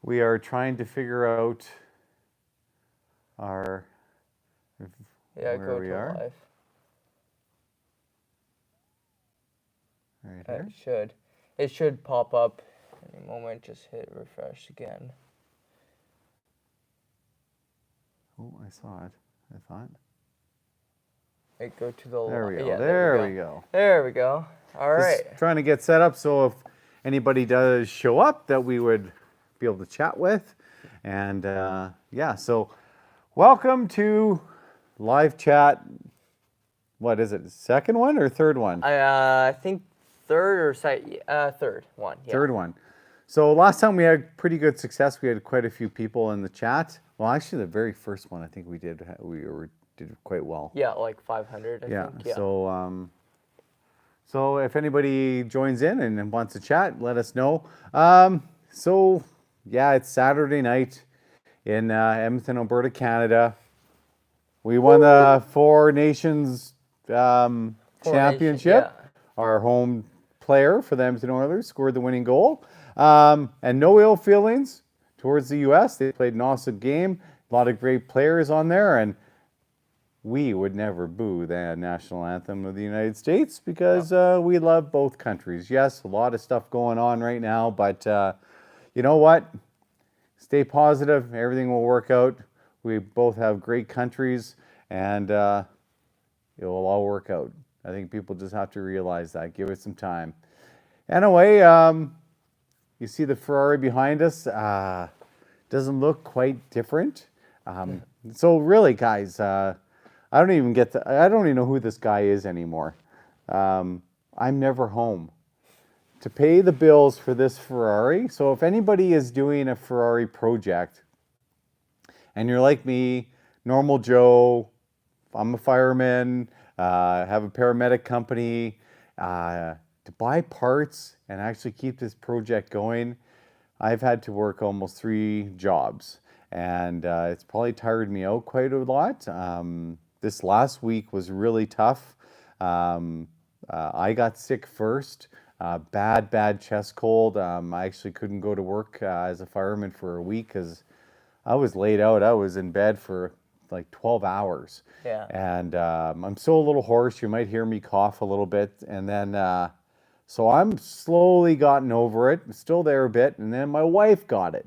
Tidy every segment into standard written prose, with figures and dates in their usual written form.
We are trying to figure out our Yeah, where go we to are. live. Right It here. should. It should pop up any moment. Just hit refresh again. Oh, I saw it. I thought. Hey, go to the There we go. yeah. There we go. There we go. All Just right. trying to get set up so if anybody does show up, that we would be able to chat with. And yeah, so welcome to live chat. What is it? Second one or third one? I think third one. Yeah. Third one. So last time we had pretty good success. We had quite a few people in the chat. Well, actually, the very first one I think we did did quite well. Yeah, like 500. I think. Yeah. So if anybody joins in and wants to chat, let us know. So yeah, it's Saturday night in Edmonton, Alberta, Canada. We won the Four Nations championship. Yeah. Our home player for the Edmonton Oilers scored the winning goal. And no ill feelings towards the U.S. They played an awesome game. A lot of great players on there, and we would never boo the national anthem of the United States because we love both countries. Yes, a lot of stuff going on right now, but you know what? Stay positive. Everything will work out. We both have great countries, and it will all work out. I think people just have to realize that. Give it some time. Anyway, you see the Ferrari behind us. Doesn't look quite different. So really, guys, I don't even know who this guy is anymore. I'm never home to pay the bills for this Ferrari. So if anybody is doing a Ferrari project and you're like me, normal Joe, I'm a fireman, have a paramedic company, to buy parts and actually keep this project going, I've had to work almost 3 jobs. And it's probably tired me out quite a lot. This last week was really tough. I got sick first. Bad chest cold. I actually couldn't go to work as a fireman for a week because I was laid out. I was in bed for like 12 hours. Yeah. And I'm still a little hoarse. You might hear me cough a little bit. And then, so I'm slowly gotten over it, still there a bit. And then my wife got it.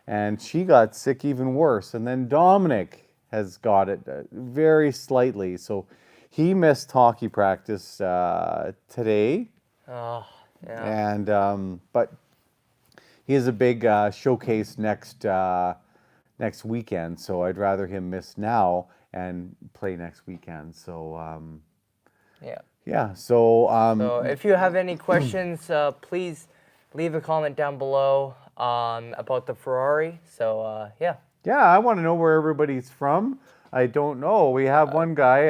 And she got sick even worse. And then Dominic has got it very slightly. So he missed hockey practice today. Oh, yeah. And but he has a big showcase next weekend. So I'd rather him miss now and play next weekend. So Yeah. yeah. So So if you have any questions, please leave a comment down below about the Ferrari. So yeah. yeah, I want to know where everybody's from. I don't know. We have one guy.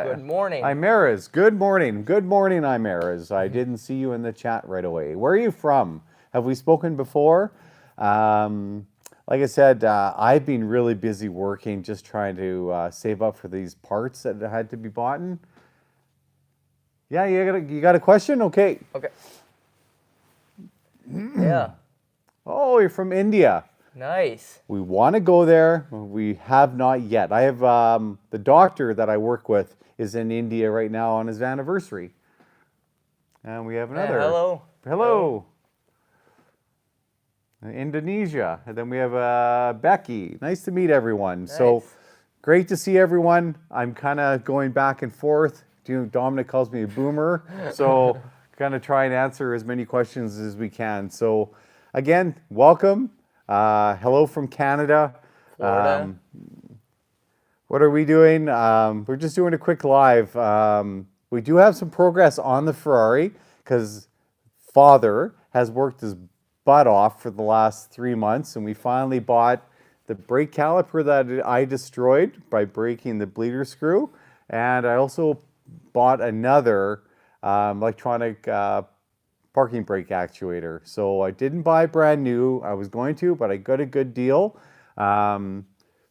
Good morning. Imaras. Good morning. Good morning, Imaras. I didn't see you in the chat right away. Where are you from? Have we spoken before? Like I said, I've been really busy working, just trying to save up for these parts that had to be bought. Yeah, you got a question? Okay. Okay. Yeah. Oh, you're from India. Nice. We want to go there. We have not yet. I have the doctor that I work with is in India right now on his anniversary. And we have another. Hello. Hello. Indonesia. And then we have Becky. Nice to meet everyone. Nice. So great to see everyone. I'm kind of going back and forth. Dominic calls me a boomer. So kind of try and answer as many questions as we can. So again, welcome. Hello from Canada. Florida. What are we doing? We're just doing a quick live. We do have some progress on the Ferrari because Father has worked his butt off for the last 3 months, and we finally bought the brake caliper that I destroyed by breaking the bleeder screw, and I also bought another electronic parking brake actuator. So I didn't buy brand new. I was going to, but I got a good deal. Some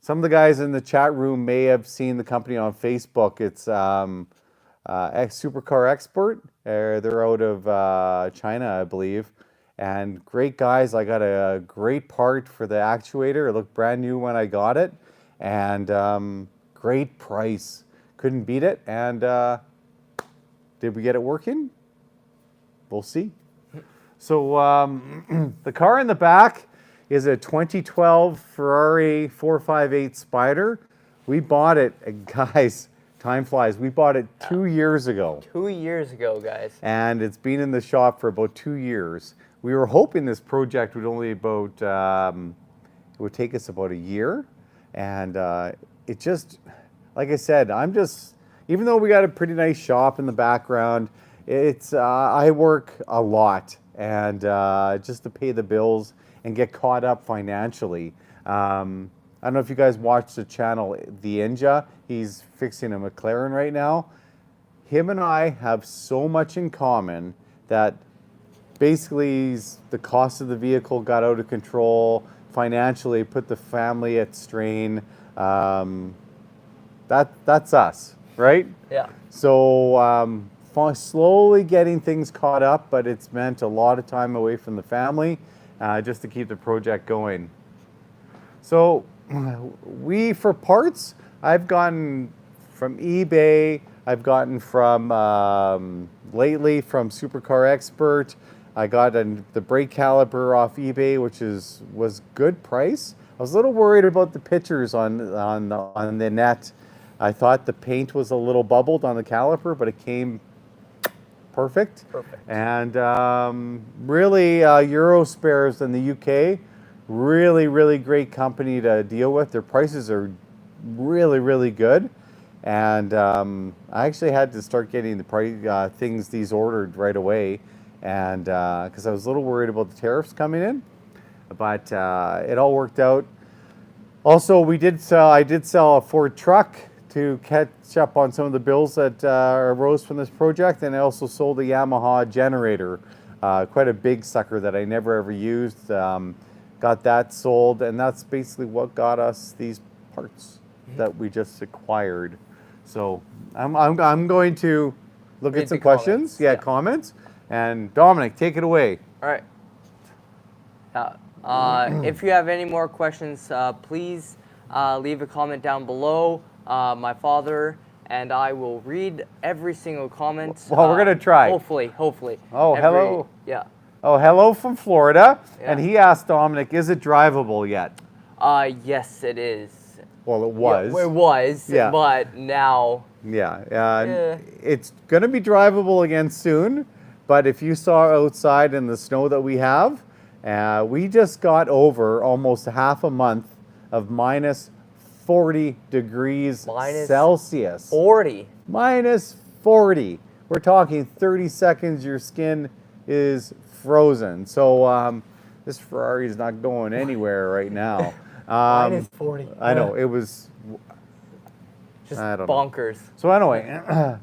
of the guys in the chat room may have seen the company on Facebook. It's Supercar Export. They're out of China, I believe. and great guys. I got a great part for the actuator. It looked brand new when I got it, and great price. Couldn't beat it. And did we get it working? We'll see. So the car in the back is a 2012 Ferrari 458 Spider. We bought it, guys, time flies. We bought it 2 years ago. 2 years ago, guys. And it's been in the shop for about 2 years. We were hoping this project would only about, it would take us about a year. And it just, like I said, even though we got a pretty nice shop in the background, I work a lot, and just to pay the bills and get caught up financially. I don't know if you guys watch the channel, The Ninja. He's fixing a McLaren right now. Him and I have so much in common that basically the cost of the vehicle got out of control, financially put the family at strain. That's us, right? Yeah. So slowly getting things caught up, but it's meant a lot of time away from the family just to keep the project going. So for parts, I've gotten from eBay, I've gotten from lately from Supercar Expert. I got the brake caliper off eBay, which was good price. I was a little worried about the pictures on the net. I thought the paint was a little bubbled on the caliper, but it came perfect. Perfect. And really, Eurospares in the UK, really, really great company to deal with. Their prices are really, really good. And I actually had to start getting the these ordered right away, and because I was a little worried about the tariffs coming in, but it all worked out. Also, I did sell a Ford truck to catch up on some of the bills that arose from this project, and I also sold a Yamaha generator, quite a big sucker that I never ever used. Got that sold, and that's basically what got us these parts that we just acquired. So I'm going to look at some questions, comments, and Dominic, take it away. All right. If you have any more questions, please leave a comment down below. My father and I will read every single comment. Well, we're gonna try. Hopefully. Oh, hello. Yeah. Oh, hello from Florida. Yeah. And he asked Dominic, is it drivable yet? Yes, it is. Well, it was. Yeah, it was, Yeah. but now. Yeah, it's going to be drivable again soon. But if you saw outside in the snow that we have, we just got over almost half a month of minus 40 degrees Celsius. 40. Minus 40. We're talking 30 seconds, your skin is frozen. So this Ferrari is not going anywhere right now. Minus 40. I know, it was just I don't bonkers. know. So anyway,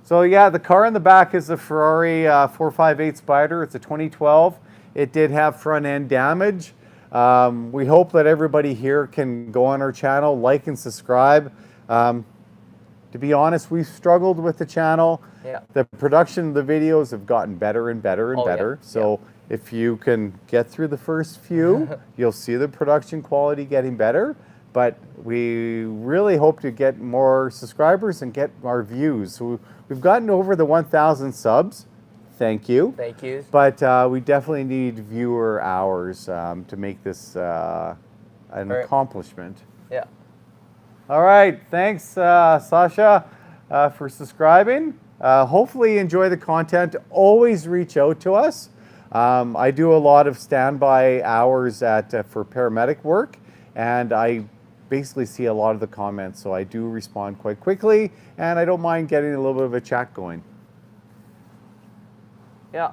so yeah, the car in the back is the Ferrari 458 Spider. It's a 2012. It did have front end damage. We hope that everybody here can go on our channel, like and subscribe. To be honest, we've struggled with the channel. Yeah. The production of the videos have gotten better and better and better. Yeah. So if you can get through the first few, you'll see the production quality getting better. But we really hope to get more subscribers and get our views. So we've gotten over the 1,000 subs. Thank you. Thank you. But we definitely need viewer hours to make this an accomplishment. Yeah. All right. Thanks, Sasha, for subscribing. Hopefully you enjoy the content. Always reach out to us. I do a lot of standby hours for paramedic work, and I basically see a lot of the comments, so I do respond quite quickly, and I don't mind getting a little bit of a chat going. Yeah.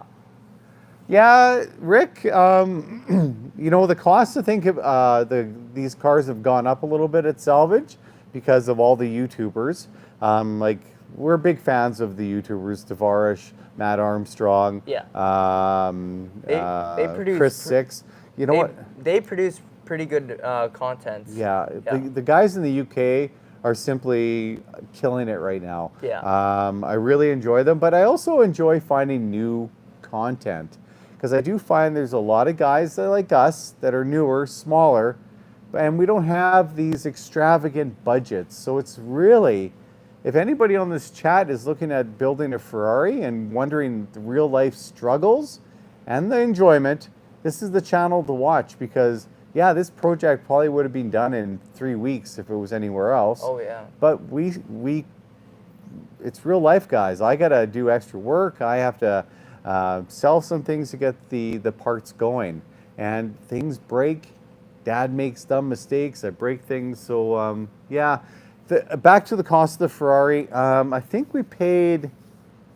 Yeah, Rick, you know, the cost, I think these cars have gone up a little bit at salvage because of all the YouTubers. Like, we're big fans of the YouTubers, Tavarish, Matt Armstrong, they produce Chris Six. You know what? They produce pretty good content. Yeah, the guys in the UK are simply killing it right now. Yeah. I really enjoy them, but I also enjoy finding new content. because I do find there's a lot of guys that are like us that are newer, smaller, and we don't have these extravagant budgets. So it's really, if anybody on this chat is looking at building a Ferrari and wondering the real life struggles and the enjoyment, this is the channel to watch, because yeah, this project probably would have been done in 3 weeks if it was anywhere else. Oh yeah. But it's real life, guys. I gotta do extra work. I have to sell some things to get the parts going, and things break. Dad makes dumb mistakes. I break things. So yeah. Back to the cost of the Ferrari. I think we paid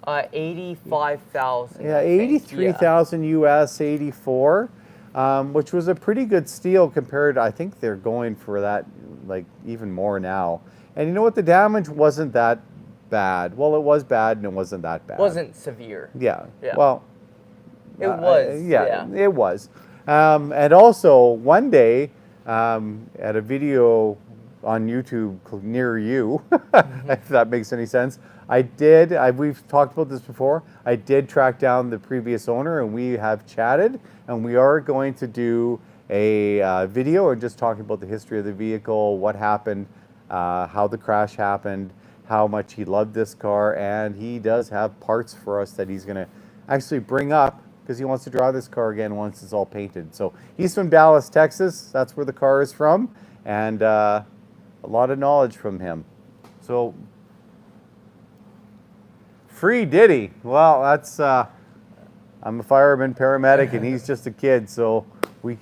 85,000. yeah, 83,000 US, 84, which was a pretty good steal compared. I think they're going for that, like, even more now. And you know what? The damage wasn't that bad. Well, it was bad, and it wasn't that bad. Wasn't severe. Yeah. Yeah. Well, It was. yeah, it was. And also, one day, at a video on YouTube near you, if that makes any sense, we've talked about this before, I did track down the previous owner, and we have chatted, and we are going to do a video and just talking about the history of the vehicle, what happened, how the crash happened, how much he loved this car, and he does have parts for us that he's going to actually bring up, because he wants to drive this car again once it's all painted. So he's from Dallas, Texas. That's where the car is from, and a lot of knowledge from him. So free Diddy. Well, that's I'm a fireman paramedic, and he's just a kid, so we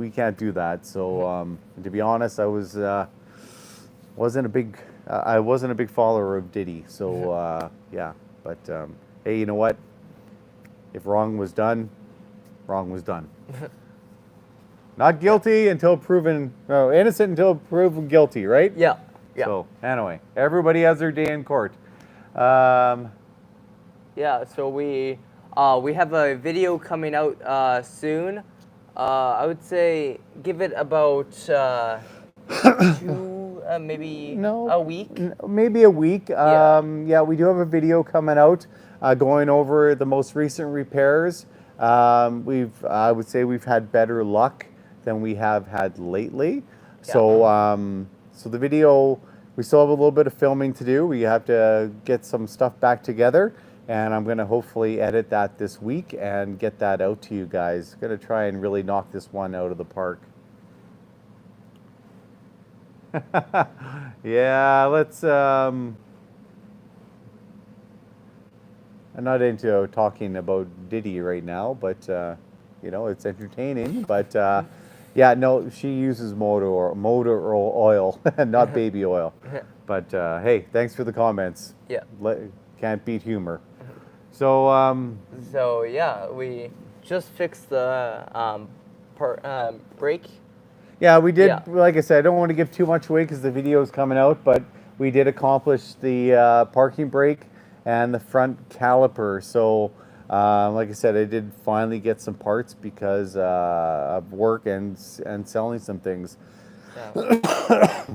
can't do that. So to be honest, I wasn't a big follower of Diddy. So yeah, but hey, you know what? If wrong was done, wrong was done. Not guilty until proven, no, innocent until proven guilty, right? Yeah. Yeah. So anyway, everybody has their day in court. Yeah. So we have a video coming out soon. I would say give it about maybe a week. Maybe a week. Yeah. Yeah, we do have a video coming out going over the most recent repairs. I would say we've had better luck than we have had lately. Yeah. So the video, we still have a little bit of filming to do. We have to get some stuff back together, and I'm going to hopefully edit that this week and get that out to you guys. Going to try and really knock this one out of the park. Yeah, let's I'm not into talking about Diddy right now, but you know, it's entertaining. But yeah, no, she uses motor oil, not baby oil. But hey, thanks for the comments. Yeah. Can't beat humor. So So yeah, we just fixed the brake. yeah, we did. Yeah. Like I said, I don't want to give too much away because the video is coming out, but we did accomplish the parking brake and the front caliper. So like I said, I did finally get some parts because of work and selling some things. Yeah.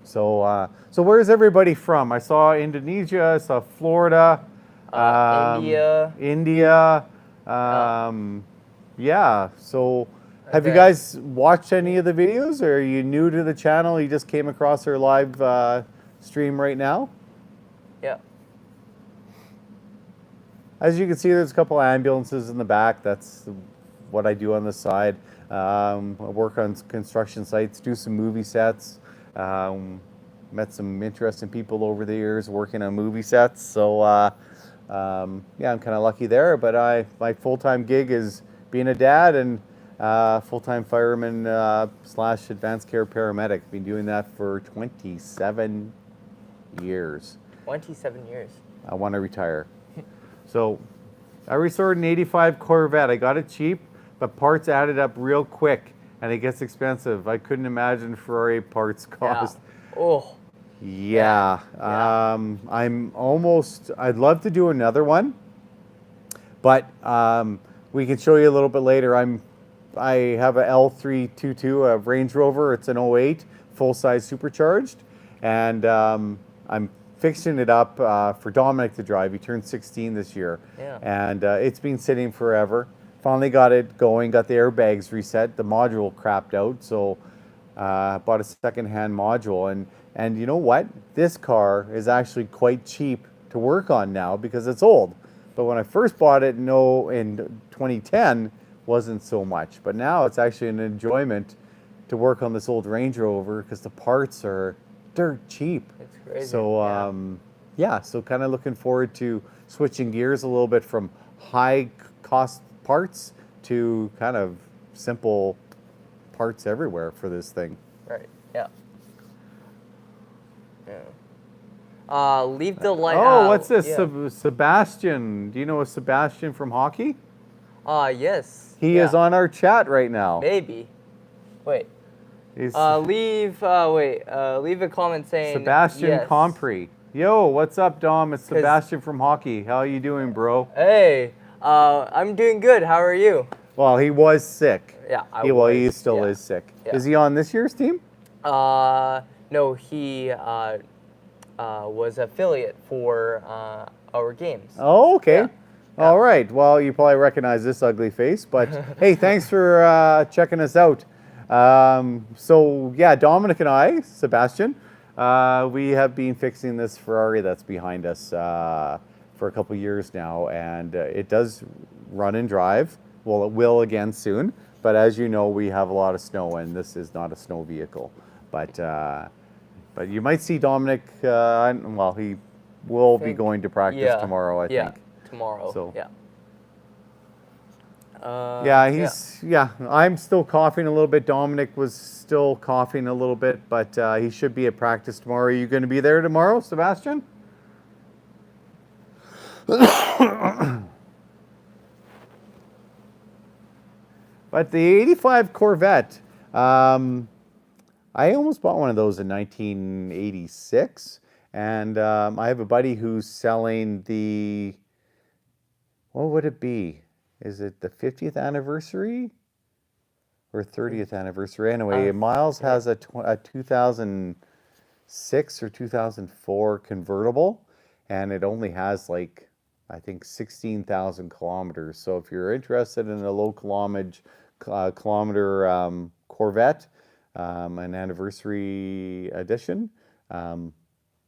So where is everybody from? I saw Indonesia, I saw Florida, India. Yeah. So have you Okay. guys watched any of the videos, or are you new to the channel? You just came across our live stream right now? Yeah. As you can see, there's a couple ambulances in the back. That's what I do on the side. I work on construction sites, do some movie sets. Met some interesting people over the years working on movie sets. So yeah, I'm kind of lucky there. But my full-time gig is being a dad and full-time fireman / advanced care paramedic. Been doing that for 27 years. 27 years. I want to retire. So I restored an 85 Corvette. I got it cheap, but parts added up real quick, and it gets expensive. I couldn't imagine Ferrari parts cost. Yeah. Oh. Yeah. Yeah. I'd love to do another one, but we can show you a little bit later. I have a L322, a Range Rover. It's an '08, full-size supercharged, and I'm fixing it up for Dominic to drive. He turned 16 this year, Yeah. and it's been sitting forever. finally got it going, got the airbags reset. The module crapped out, so bought a second-hand module. And you know what? This car is actually quite cheap to work on now because it's old. But when I first bought it, no, in 2010, wasn't so much. But now it's actually an enjoyment to work on this old Range Rover because the parts are dirt cheap. It's crazy. So so kind of looking forward to switching gears a little bit from high cost parts to kind of simple parts everywhere for this thing. Right. Yeah. Leave the light. Oh, what's this? Yeah. Sebastian. Do you know a Sebastian from hockey? Yes. He is on our chat right now. Maybe. Wait. He's Leave a comment saying Sebastian yes. Compre. Yo, what's up, Dom? It's Sebastian from hockey. How are you doing, bro? Hey, I'm doing good. How are you? Well, he was sick. Yeah, he still is sick. Yeah. Is he on this year's team? No, he was affiliate for our games. Oh, okay. Yeah. All right. Well, you probably recognize this ugly face, but hey, thanks for checking us out. So yeah, Dominic and I, Sebastian, we have been fixing this Ferrari that's behind us for a couple years now, and it does run and drive. Well, it will again soon, but as you know, we have a lot of snow, and this is not a snow vehicle. But you might see Dominic. Well, he will be going to practice tomorrow, I think. Tomorrow. So. Yeah. I'm still coughing a little bit. Dominic was still coughing a little bit, but he should be at practice tomorrow. Are you going to be there tomorrow, Sebastian? But the 85 Corvette, I almost bought one of those in 1986. And I have a buddy who's selling the, what would it be? Is it the 50th anniversary or 30th anniversary? Anyway, Miles has a 2006 or 2004 convertible, and it only has like, I think 16,000 kilometers. So if you're interested in a low kilometer Corvette, an anniversary edition,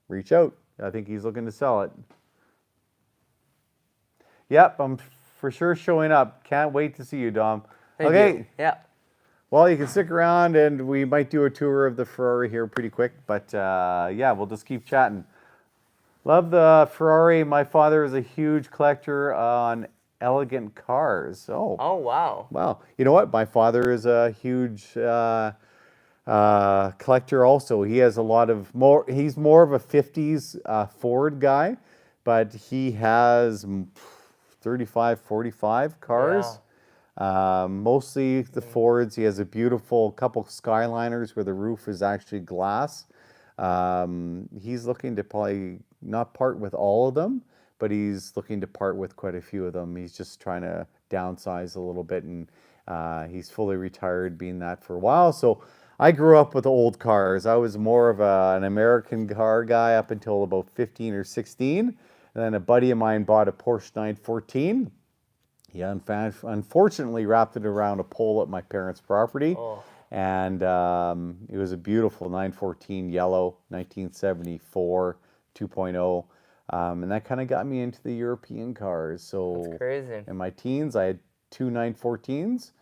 reach out. I think he's looking to sell it. Yep, I'm for sure showing up. Can't wait to see you, Dom. Thank you. Yeah. Well, you can stick around, and we might do a tour of the Ferrari here pretty quick. But yeah, we'll just keep chatting. Love the Ferrari. My father is a huge collector on elegant cars. Oh. Oh, wow. Wow. You know what? My father is a huge collector also. He has a lot of he's more of a 50s Ford guy, but he has 35, 45 cars. Yeah. Mostly the Fords. He has a beautiful couple Skyliners where the roof is actually glass. He's looking to probably not part with all of them, but he's looking to part with quite a few of them. He's just trying to downsize a little bit, and he's fully retired, being that for a while. So I grew up with old cars. I was more of an American car guy up until about 15 or 16. And then a buddy of mine bought a Porsche 914. He unfortunately wrapped it around a pole at my parents' property. Oh. And it was a beautiful 914 yellow, 1974 2.0. And that kind of got me into the European cars. So That's crazy. in my teens, I had two 914s.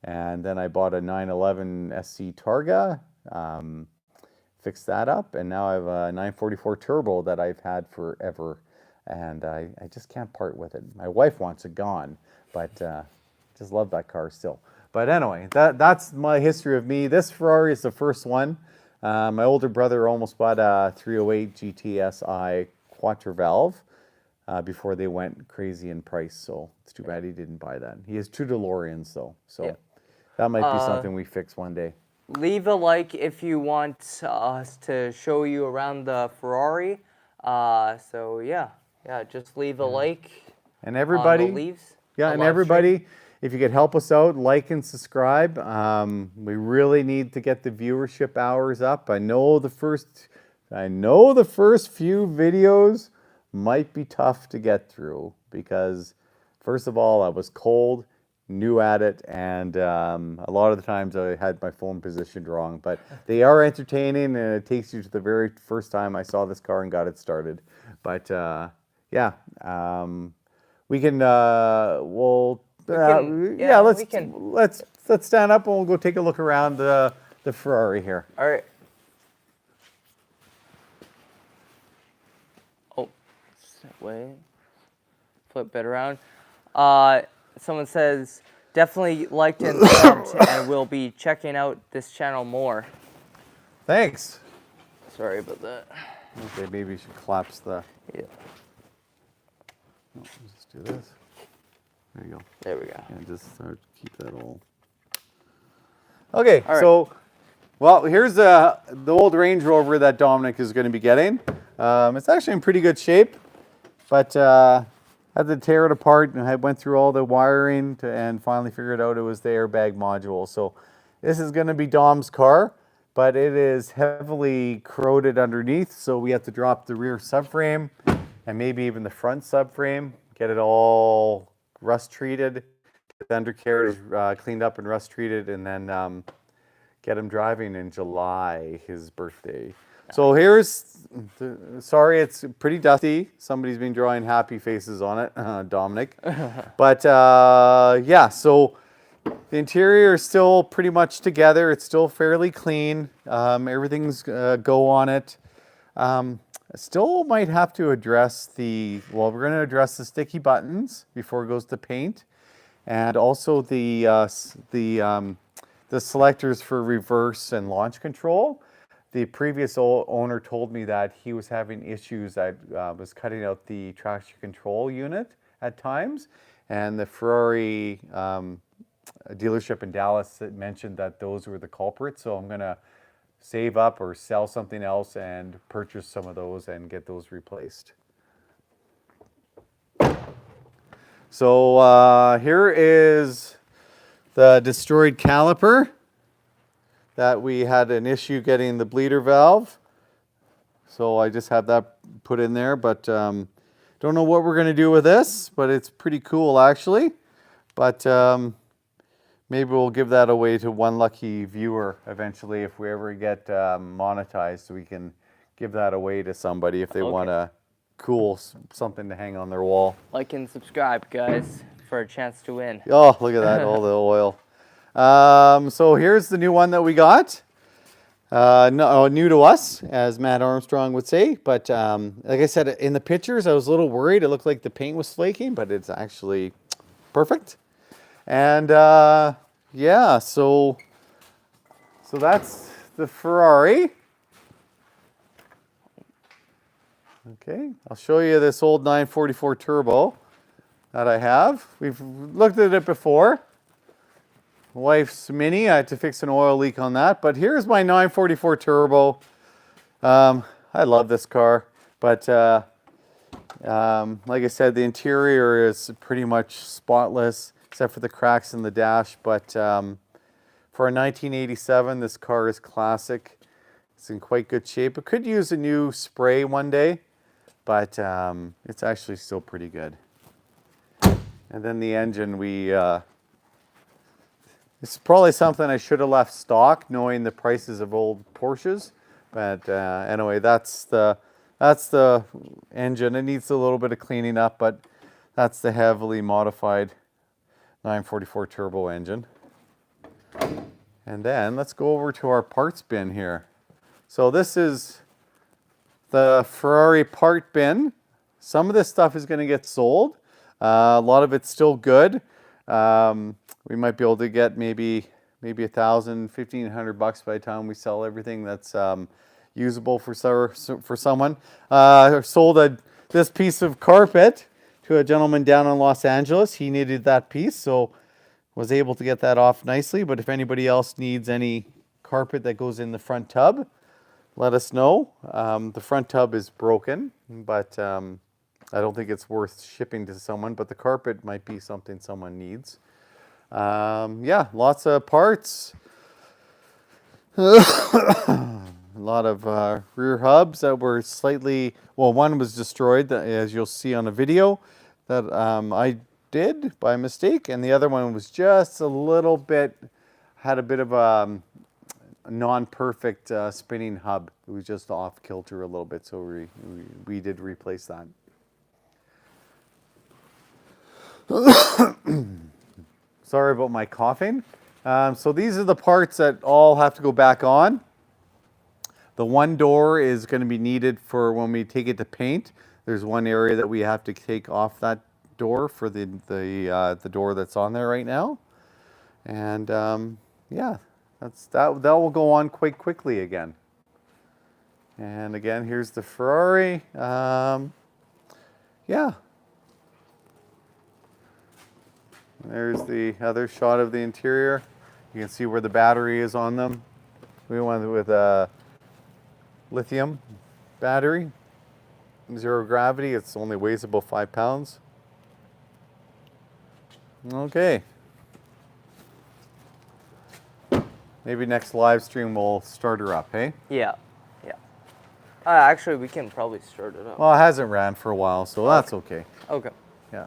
And then I bought a 911 SC Targa, fixed that up. And now I have a 944 Turbo that I've had forever. And I just can't part with it. My wife wants it gone, but just love that car still. But anyway, that's my history of me. This Ferrari is the first one. My older brother almost bought a 308 GTSI Quattro Valve before they went crazy in price. So it's too bad he didn't buy that. He has two DeLoreans though, so that might be something we fix one day. Leave a like if you want us to show you around the Ferrari. So yeah, just leave a like. And everybody, on the leaves. and everybody, if you could help us out, like and subscribe. We really need to get the viewership hours up. I know the first few videos might be tough to get through because, first of all, I was cold. new at it, and a lot of the times I had my phone positioned wrong. But they are entertaining, and it takes you to the very first time I saw this car and got it started. But yeah, we can. We'll. yeah, we can. Let's stand up and we'll go take a look around the Ferrari here. All right. Oh, wait. Flip it around. Someone says, definitely liked and subbed, and we'll be checking out this channel more. Thanks. Sorry about that. Okay, maybe you should collapse the. Yeah. Oh, let's do this. There you go. There we go. And just keep that all. Okay, All right. so, well, here's the old Range Rover that Dominic is going to be getting. It's actually in pretty good shape, but I had to tear it apart, and I went through all the wiring and finally figured out it was the airbag module. So this is going to be Dom's car, but it is heavily corroded underneath, so we have to drop the rear subframe and maybe even the front subframe, get it all rust treated. The undercarriage cleaned up and rust treated, and then get him driving in July, his birthday. So here's, sorry, it's pretty dusty. Somebody's been drawing happy faces on it, Dominic. But yeah, so the interior is still pretty much together. It's still fairly clean. Everything's go on it. Still might have to address well, we're going to address the sticky buttons before it goes to paint. And also the selectors for reverse and launch control. The previous owner told me that he was having issues that was cutting out the traction control unit at times. And the Ferrari dealership in Dallas mentioned that those were the culprits. So I'm going to save up or sell something else and purchase some of those and get those replaced. So here is the destroyed caliper that we had an issue getting the bleeder valve. So I just have that put in there, but don't know what we're going to do with this, but it's pretty cool actually. But maybe we'll give that away to one lucky viewer eventually if we ever get monetized, so we can give that away to somebody if they want to something to hang on their wall. Like and subscribe, guys, for a chance to win. Oh, look at that, all the oil. So here's the new one that we got. New to us, as Matt Armstrong would say. But like I said, in the pictures, I was a little worried. It looked like the paint was flaking, but it's actually perfect. And yeah, so that's the Ferrari. Okay, I'll show you this old 944 turbo that I have. We've looked at it before. Wife's Mini, I had to fix an oil leak on that. But here's my 944 turbo. I love this car, but like I said, the interior is pretty much spotless except for the cracks in the dash. But for a 1987, this car is classic. It's in quite good shape. It could use a new spray one day, but it's actually still pretty good. And then the engine, it's probably something I should have left stock, knowing the prices of old Porsches. But anyway, that's the engine. It needs a little bit of cleaning up, but that's the heavily modified 944 turbo engine. And then let's go over to our parts bin here. So this is the Ferrari part bin. Some of this stuff is going to get sold. A lot of it's still good. We might be able to get maybe $1,000, $1,500 by the time we sell everything that's usable for someone. Sold this piece of carpet to a gentleman down in Los Angeles. He needed that piece, so was able to get that off nicely. But if anybody else needs any carpet that goes in the front tub, let us know. The front tub is broken, but I don't think it's worth shipping to someone, but the carpet might be something someone needs. Yeah, lots of parts. A lot of rear hubs that were slightly, well, one was destroyed, as you'll see on a video, that I did by mistake, and the other one was just a little bit, had a bit of a non-perfect spinning hub. It was just off kilter a little bit, so we did replace that. Sorry about my coughing. So these are the parts that all have to go back on. The one door is going to be needed for when we take it to paint. There's one area that we have to take off that door for the door that's on there right now. And yeah, that will go on quite quickly again. And again, here's the Ferrari. Yeah. There's the other shot of the interior. You can see where the battery is on them. We went with a lithium battery, 0 gravity. It only weighs about 5 pounds. Okay. Maybe next live stream we'll start her up, hey? Yeah. Actually, we can probably start it up. Well, it hasn't ran for a while, so that's okay. Okay. Yeah.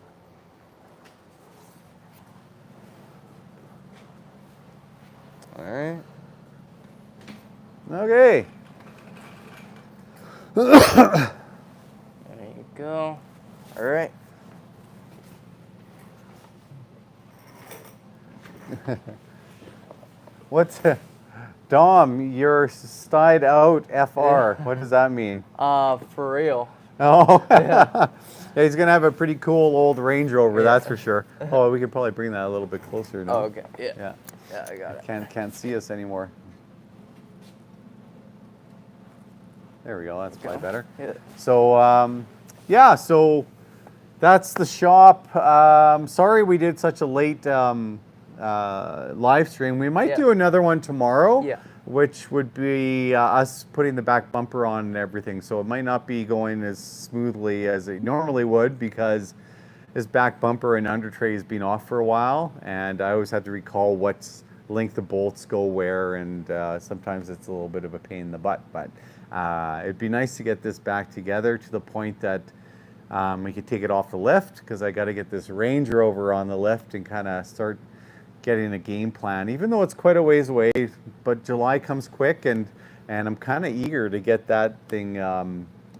All right. Okay. There you go. All right. What's Dom? You're stide out FR. What does that mean? For real. Oh, yeah. He's gonna have a pretty cool old Range Rover, that's for sure. Oh, we could probably bring that a little bit closer now. Oh, okay. Yeah. Yeah. Yeah, I got it. Can't see us anymore. There we go. That's probably better. Yeah. So yeah, so that's the shop. Sorry we did such a late live stream. We might do another one tomorrow. Yeah. Which would be us putting the back bumper on and everything. So it might not be going as smoothly as it normally would because this back bumper and under tray has been off for a while, and I always have to recall what length of bolts go where, and sometimes it's a little bit of a pain in the butt. But it'd be nice to get this back together to the point that we could take it off the lift, because I got to get this Range Rover on the lift and kind of start getting a game plan, even though it's quite a ways away. But July comes quick, and I'm kind of eager to get that thing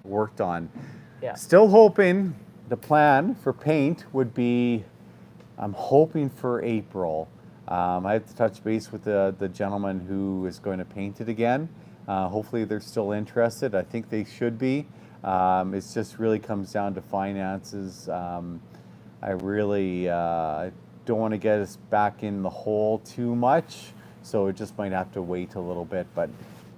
worked on. Yeah. Still hoping the plan for paint would be, I'm hoping for April. I have to touch base with the gentleman who is going to paint it again. Hopefully they're still interested. I think they should be. It just really comes down to finances. I really don't want to get us back in the hole too much, so it just might have to wait a little bit. But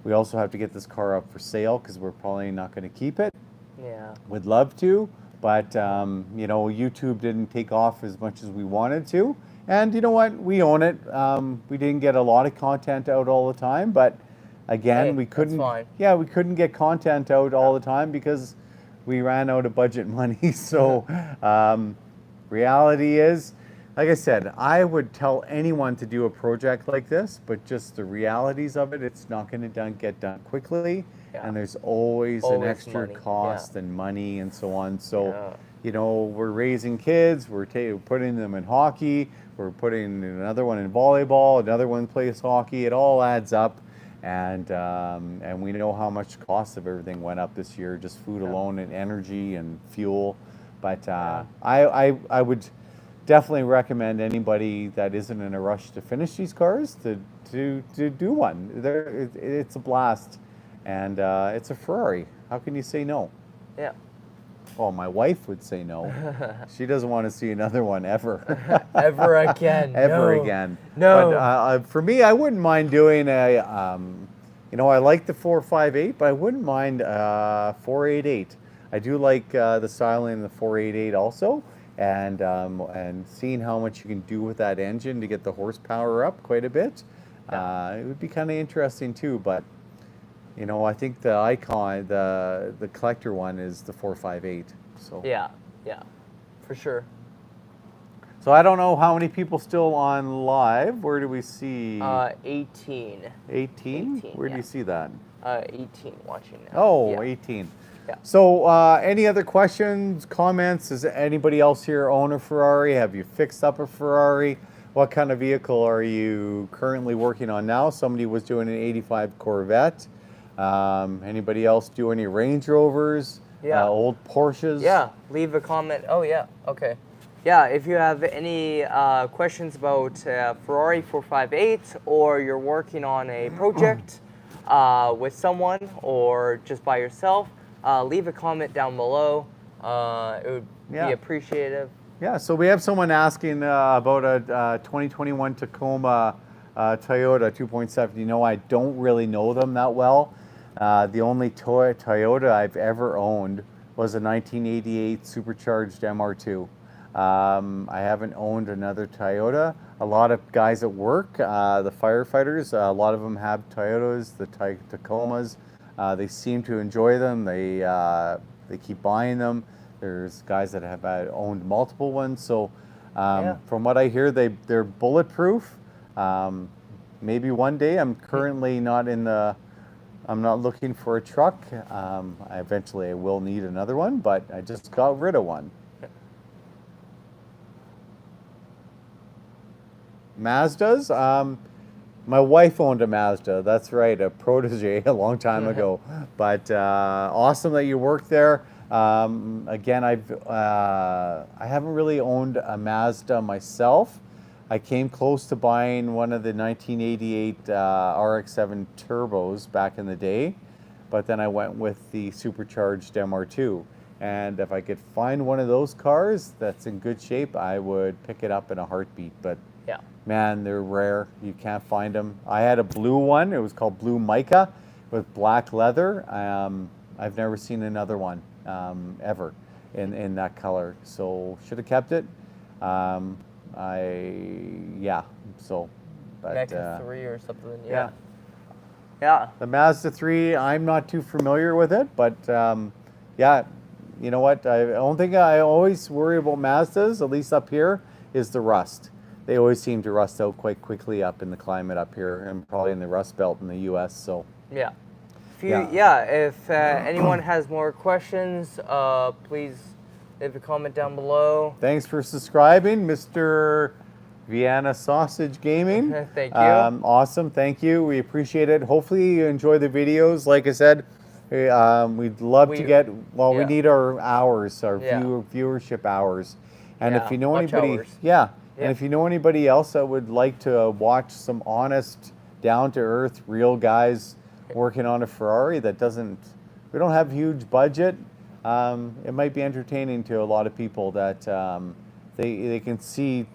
we also have to get this car up for sale, because we're probably not going to keep it. Yeah. Would love to, but you know, YouTube didn't take off as much as we wanted to. And you know what? We own it. We didn't get a lot of content out all the time, but again, we couldn't. That's fine. Yeah, we couldn't get content out all the time because we ran out of budget money. So reality is, like I said, I would tell anyone to do a project like this, but just the realities of it, it's not going to get done quickly. Yeah. And there's always an extra money. cost Yeah. and money and so on. So, Yeah. you know, we're raising kids, we're putting them in hockey, we're putting another one in volleyball, another one plays hockey. It all adds up. And we know how much cost of everything went up this year, just food alone, and energy and fuel. But I would definitely recommend anybody that isn't in a rush to finish these cars to do one. It's a blast, and it's a Ferrari. How can you say no? Yeah. Well, my wife would say no. She doesn't want to see another one ever. Ever again. Ever No. again. No. But for me, I wouldn't mind doing a, you know, I like the 458, but I wouldn't mind 488. I do like the styling in the 488 also, and seeing how much you can do with that engine to get the horsepower up quite a bit. It would be kind of interesting too, but you know, I think the icon, the collector one is the 458. So Yeah, for sure. So I don't know how many people still on live. Where do we see? 18. 18? 18, Where do yeah. you see that? 18 watching now. Oh, yeah. 18. Yeah. So any other questions, comments? Does anybody else here own a Ferrari? Have you fixed up a Ferrari? What kind of vehicle are you currently working on now? Somebody was doing an 85 Corvette. Anybody else do any Range Rovers? Yeah. Old Porsches? Yeah, leave a comment. Oh, yeah, okay. Yeah, if you have any questions about Ferrari 458 or you're working on a project with someone or just by yourself, leave a comment down below. It would Yeah. be appreciative. Yeah, so we have someone asking about a 2021 Tacoma Toyota 2.7. You know, I don't really know them that well. The only Toyota I've ever owned was a 1988 supercharged MR2. I haven't owned another Toyota. A lot of guys at work, the firefighters, a lot of them have Toyotas, the Tacomas. They seem to enjoy them. They keep buying them. There's guys that have owned multiple ones. So Yeah. from what I hear, they're bulletproof. Maybe one day. I'm currently not in the. I'm not looking for a truck. Eventually I will need another one, but I just got rid of one. Mazdas. My wife owned a Mazda. That's right, a protege a long time ago. But awesome that you worked there. Again, I haven't really owned a Mazda myself. I came close to buying one of the 1988 RX-7 turbos back in the day, but then I went with the supercharged MR2. And if I could find one of those cars that's in good shape, I would pick it up in a heartbeat. But Yeah. man, they're rare. You can't find them. I had a blue one. It was called Blue Mica with black leather. I've never seen another one ever in that color. So should have kept it. So, but Mecca 3 or something. yeah. Yeah. Yeah. The Mazda 3, I'm not too familiar with it, but yeah, you know what? I don't think I always worry about Mazdas, at least up here, is the rust. They always seem to rust out quite quickly up in the climate up here, and probably in the Rust Belt in the U.S. So Yeah. Yeah. If anyone has more questions, please leave a comment down below. thanks for subscribing, Mr. Vienna Sausage Gaming. Thank you. Awesome, thank you. We appreciate it. Hopefully you enjoy the videos. Like I said, we'd love to get. Well, we yeah. need our hours, our Yeah. viewership hours. And Yeah, if you know watch anybody, hours. yeah. Yeah. And if you know anybody else that would like to watch some honest, down-to-earth, real guys working on a Ferrari that doesn't, we don't have huge budget. It might be entertaining to a lot of people that they can see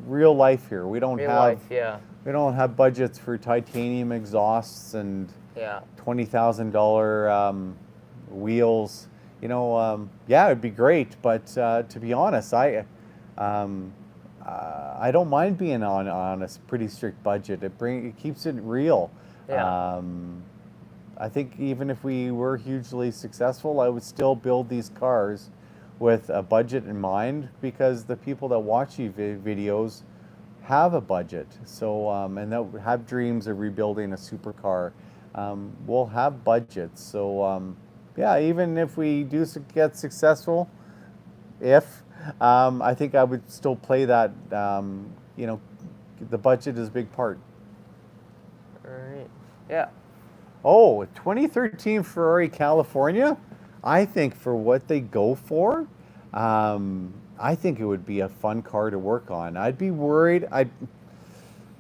real life here. We don't Real have life, yeah. we don't have budgets for titanium exhausts and Yeah. $20,000 wheels. You know, yeah, it'd be great, but to be honest, I don't mind being on a pretty strict budget. It keeps it real. Yeah. I think even if we were hugely successful, I would still build these cars with a budget in mind, because the people that watch these videos have a budget. So and that have dreams of rebuilding a supercar. We'll have budgets. So yeah, even if we do get successful, I think I would still play that. You know, the budget is a big part. All right. Yeah. Oh, 2013 Ferrari California. I think for what they go for, I think it would be a fun car to work on. I'd be worried.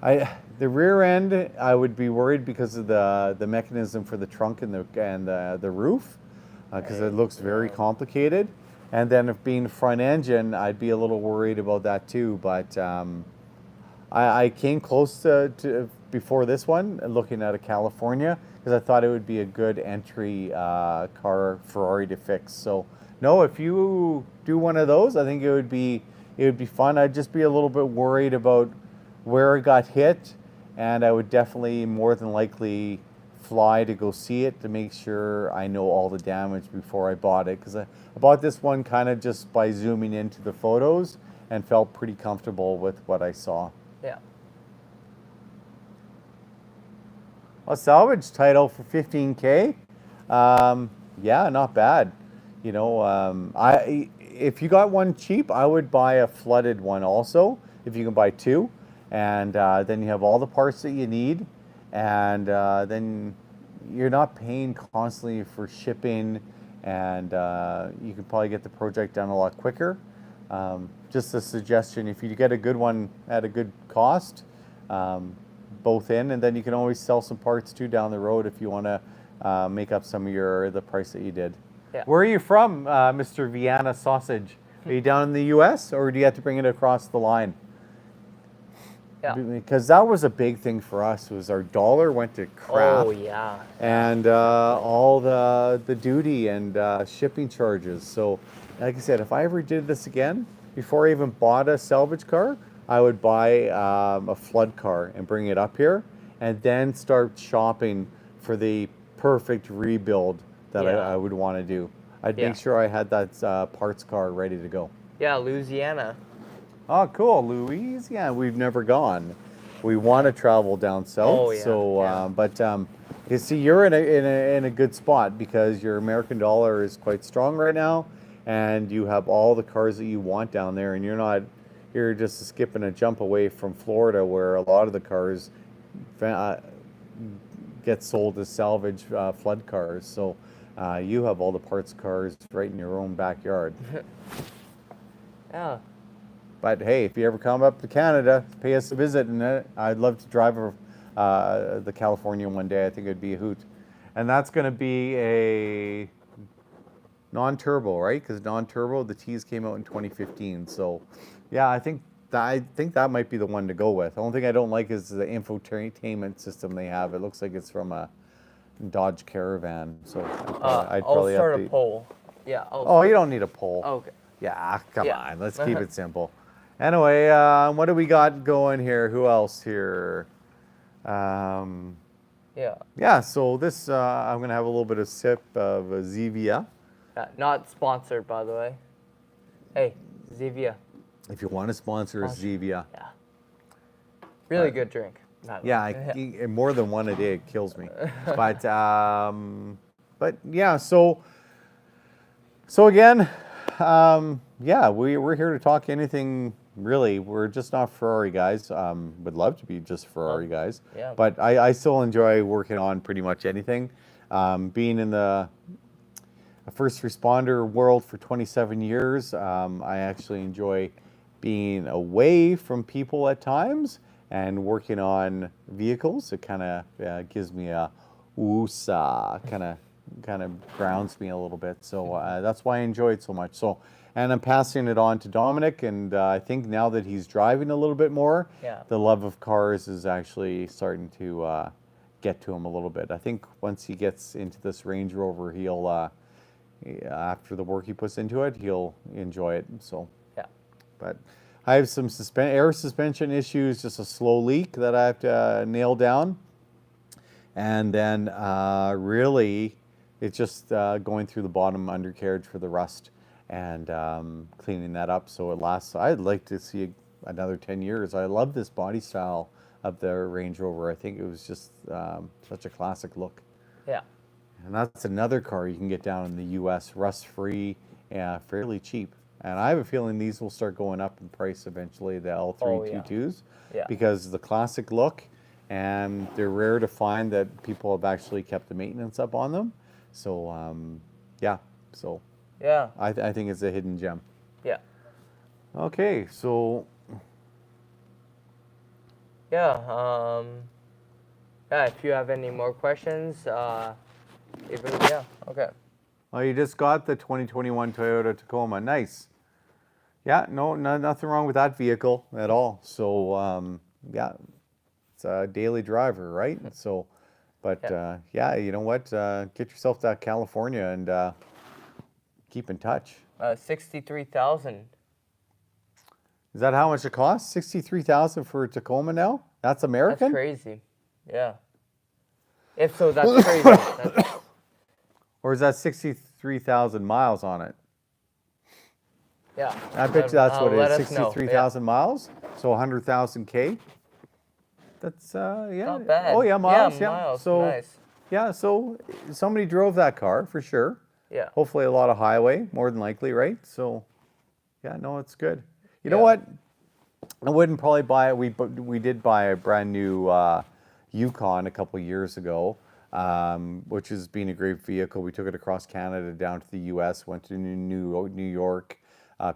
The rear end, I would be worried because of the mechanism for the trunk and the roof, because it looks very complicated. And then if being front engine, I'd be a little worried about that too. But I came close to before this one, looking at a California, because I thought it would be a good entry car Ferrari to fix. So no, if you do one of those, I think it would be fun. I'd just be a little bit worried about where it got hit, and I would definitely more than likely fly to go see it to make sure I know all the damage before I bought it, because I bought this one kind of just by zooming into the photos and felt pretty comfortable with what I saw. Yeah. A salvage title for 15K. Yeah, not bad. You know, if you got one cheap, I would buy a flooded one also. If you can buy two, and then you have all the parts that you need, and then you're not paying constantly for shipping, and you can probably get the project done a lot quicker. Just a suggestion: if you get a good one at a good cost, both in, and then you can always sell some parts too down the road if you want to make up some of the price that you did. Yeah. Where are you from, Mr. Vienna Sausage? Are you down in the U.S. or do you have to bring it across the line? Yeah. Because that was a big thing for us. Was our dollar went to crap. Oh yeah. And all the duty and shipping charges. So, like I said, if I ever did this again, before I even bought a salvage car, I would buy a flood car and bring it up here, and then start shopping for the perfect rebuild that Yeah. I would want to do. I'd Yeah. make sure I had that parts car ready to go. Yeah, Louisiana. Oh, cool, Louisiana. We've never gone. We want to travel down south. Oh, yeah, So, yeah. but you see, you're in a good spot because your American dollar is quite strong right now, and you have all the cars that you want down there, and you're just a skip and a jump away from Florida, where a lot of the cars get sold as salvage flood cars. So, you have all the parts cars right in your own backyard. Yeah. But hey, if you ever come up to Canada, pay us a visit, and I'd love to drive the California one day. I think it'd be a hoot. And that's going to be a non-turbo, right? Because non-turbo, the T's came out in 2015. So, yeah, I think that might be the one to go with. The only thing I don't like is the infotainment system they have. It looks like it's from a Dodge Caravan. So I'd I'll probably start a update. poll. Yeah. Oh, you don't need a poll. Okay. Yeah, come Yeah. on. Let's keep it simple. Anyway, what do we got going here? Who else here? Yeah. Yeah, so this, I'm going to have a little bit of sip of Zevia. Not sponsored, by the way. Hey, Zevia. If you want to sponsor Zevia. Yeah. Really good drink. Yeah, more than one a day, it kills me. But yeah, so again, yeah, we're here to talk anything really. We're just not Ferrari guys. Would love to be just Ferrari guys. Yeah. But I still enjoy working on pretty much anything. Being in the first responder world for 27 years, I actually enjoy being away from people at times and working on vehicles. It kind of gives me a woosah, kind of grounds me a little bit. So that's why I enjoy it so much. So, and I'm passing it on to Dominic, and I think now that he's driving a little bit more, Yeah. the love of cars is actually starting to get to him a little bit. I think once he gets into this Range Rover, he'll after the work he puts into it, he'll enjoy it. So, Yeah. but I have some air suspension issues, just a slow leak that I have to nail down. And then really, it's just going through the bottom undercarriage for the rust and cleaning that up so it lasts. I'd like to see another 10 years. I love this body style of the Range Rover. I think it was just such a classic look. Yeah. And that's another car you can get down in the U.S., rust-free, fairly cheap. And I have a feeling these will start going up in price eventually, the L322s, Yeah. because the classic look, and they're rare to find that people have actually kept the maintenance up on them. So, yeah, so Yeah. I think it's a hidden gem. Yeah. Okay, so Yeah. Yeah. If you have any more questions, yeah. Okay. oh, you just got the 2021 Toyota Tacoma. Nice. Yeah, nothing wrong with that vehicle at all. So, yeah, it's a daily driver, right? So, but yeah, you know what? Get yourself to California and keep in touch. 63,000. Is that how much it costs? 63,000 for a Tacoma now? That's American? That's crazy. Yeah. If so, that's crazy. That's, Or is that 63,000 miles on it? Yeah. I bet you that's what it let is, us know. 63,000 miles, so 100,000 K. That's, yeah. Not bad. Oh, yeah, miles, Yeah, yeah. miles. So, Nice. yeah, so somebody drove that car for sure. Yeah. Hopefully a lot of highway, more than likely, right? So, yeah, no, it's good. You know Yeah. what? I wouldn't probably buy it. We did buy a brand new Yukon a couple years ago, which has been a great vehicle. We took it across Canada down to the U.S., went to New York,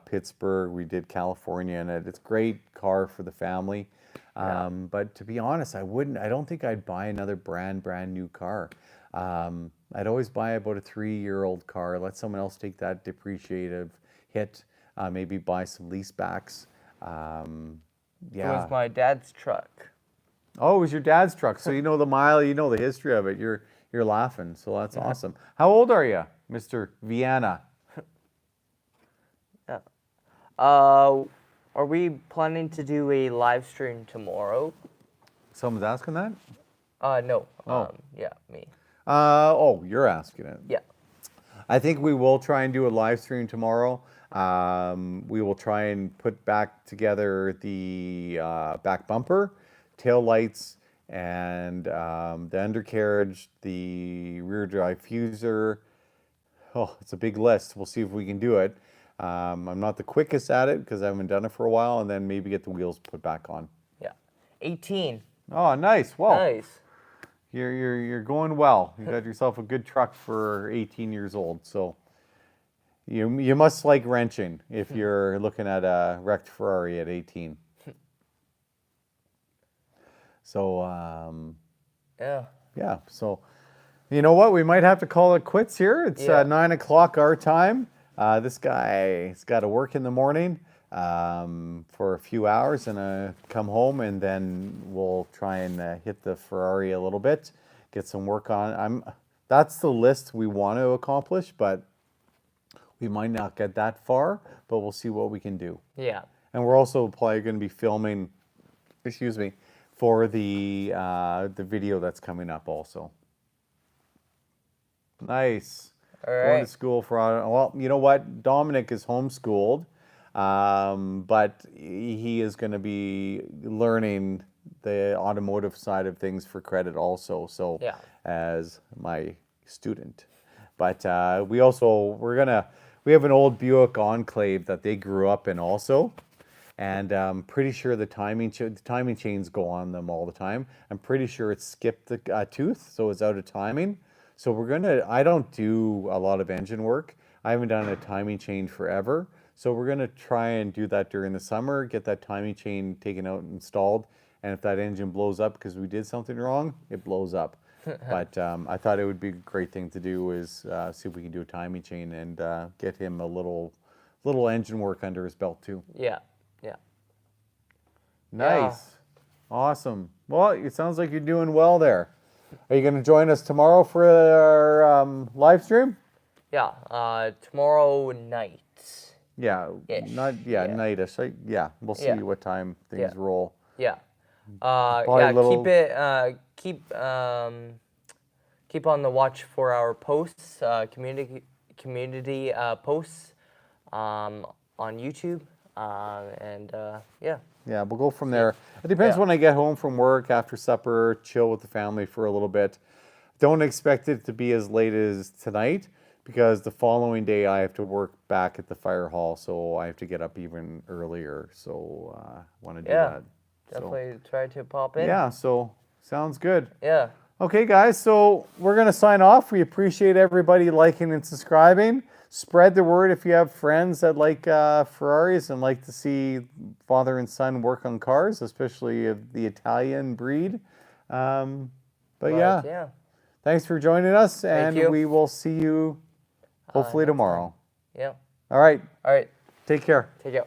Pittsburgh. We did California in it. It's a great car for the family. But to be honest, I don't think I'd buy another brand new car. I'd always buy about a 3-year-old car, let someone else take that depreciative hit, maybe buy some lease backs. It was my dad's truck. Oh, it was your dad's truck. So you know the mile, you know the history of it. You're laughing. So that's awesome. How old are you, Mr. Vienna? Yeah. Are we planning to do a live stream tomorrow? Someone's asking that? No. Oh. Yeah, me. Oh, you're asking it. Yeah. I think we will try and do a live stream tomorrow. We will try and put back together the back bumper, tail lights, and the undercarriage, the rear drive fuser. Oh, it's a big list. We'll see if we can do it. I'm not the quickest at it because I haven't done it for a while, and then maybe get the wheels put back on. Yeah. 18. Oh, nice. Well, Nice. you're going well. You got yourself a good truck for 18 years old. So you must like wrenching if you're looking at a wrecked Ferrari at 18. So Yeah. yeah. So you know what? We might have to call it quits here. It's Yeah. 9 o'clock our time. This guy's got to work in the morning for a few hours and come home, and then we'll try and hit the Ferrari a little bit, get some work on. That's the list we want to accomplish, but we might not get that far, but we'll see what we can do. Yeah. And we're also probably going to be filming, for the video that's coming up also. Nice. All Going right. to school for, well, you know what? Dominic is homeschooled, but he is going to be learning the automotive side of things for credit also. So Yeah. as my student, but we have an old Buick Enclave that they grew up in also. And I'm pretty sure the timing chains go on them all the time. I'm pretty sure it skipped the tooth, so it's out of timing. So I don't do a lot of engine work. I haven't done a timing chain forever. So we're gonna try and do that during the summer, get that timing chain taken out and installed. And if that engine blows up because we did something wrong, it blows up. But I thought it would be a great thing to do is see if we can do a timing chain and get him a little engine work under his belt too. Yeah. Yeah. Nice. Awesome. Well, it sounds like you're doing well there. Are you going to join us tomorrow for our live stream? Yeah. Tomorrow night. Yeah. Ish. Yeah. Nightish. Yeah. We'll see Yeah. what time things Yeah. roll. Yeah. Probably Yeah. a little- Keep on the watch for our posts, community posts, on YouTube, and yeah. Yeah, we'll go from there. It depends Yeah. when I get home from work after supper, chill with the family for a little bit. Don't expect it to be as late as tonight because the following day I have to work back at the fire hall, so I have to get up even earlier. So want to do that. Definitely try to pop So, in. yeah, so sounds good. Yeah. Okay, guys, so we're going to sign off. We appreciate everybody liking and subscribing. Spread the word if you have friends that like Ferraris and like to see father and son work on cars, especially of the Italian breed. But yeah, thanks for joining us, and you. we will see you hopefully next tomorrow. Yeah. All right, All right. take care. Take care.